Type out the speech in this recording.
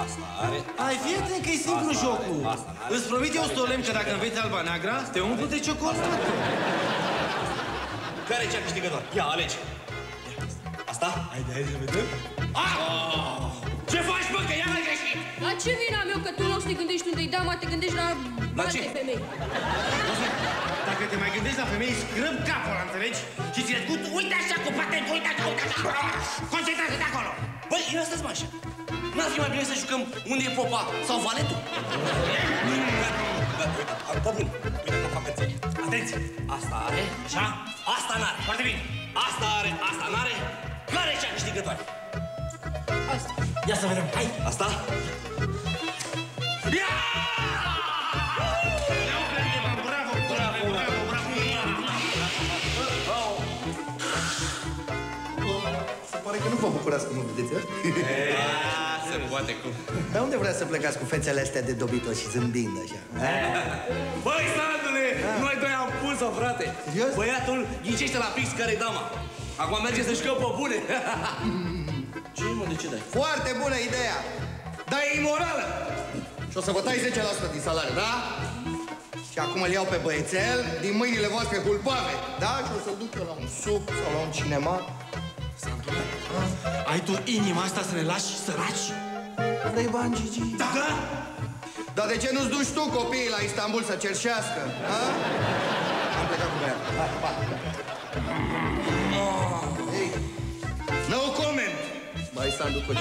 Asta are. Hai, fii atent că e simplu jocul. Îți promit eu, Stolem, că dacă înveți alba neagră, te umplu de ciocolată. Care e cea câștigătoare? Ia, alege. Asta? Hai să vedem. Ce faci, bă, că iar ai greșit? La ce vina meu că tu nu te gândești unde-i dama, te gândești la alte femei? Dacă te mai gândești la femei, scrâb capul, înțelegi? Și ți-le scut, uite așa cu patentul, uite așa, uite așa. Concentrează-te acolo. Băi, ia stai-ți mă așa. N-ar fi mai bine să jucăm unde e popa sau valetul? Pe bun, uite că fac înțeleg. Atenție! Asta are, așa? Asta n-are. Foarte bine. Asta are, asta n-are. Care e cea câștigătoare? Asta. Ia să vedem, hai. Asta? Ia! Bravo, bravo, bravo, bravo. Se pare că nu vă bucurați cum vedeți, Se poate cum. Dar unde vrea să plecați cu fețele astea de dobito și zâmbind așa? Băi, Sandule, noi doi am pus-o, frate. Serios? Băiatul ghicește la fix care-i dama. Acum merge să jucăm pe bune. Ce mă, de ce dai? Foarte bună ideea! Dar e imorală! Și o să vă tai 10% din salariu, da? Și acum îl iau pe băiețel din mâinile voastre culpave, da? Și o să-l duc eu la un suc sau la un cinema. Sandule, ai tu inima asta să ne lași săraci? Vrei bani, Gigi? Da! Dar de ce nu-ți duci tu copiii la Istanbul să cerșească, ha? Am plecat cu băiatul. Hai, pa! Ei, no comment! Mai Sandu, cu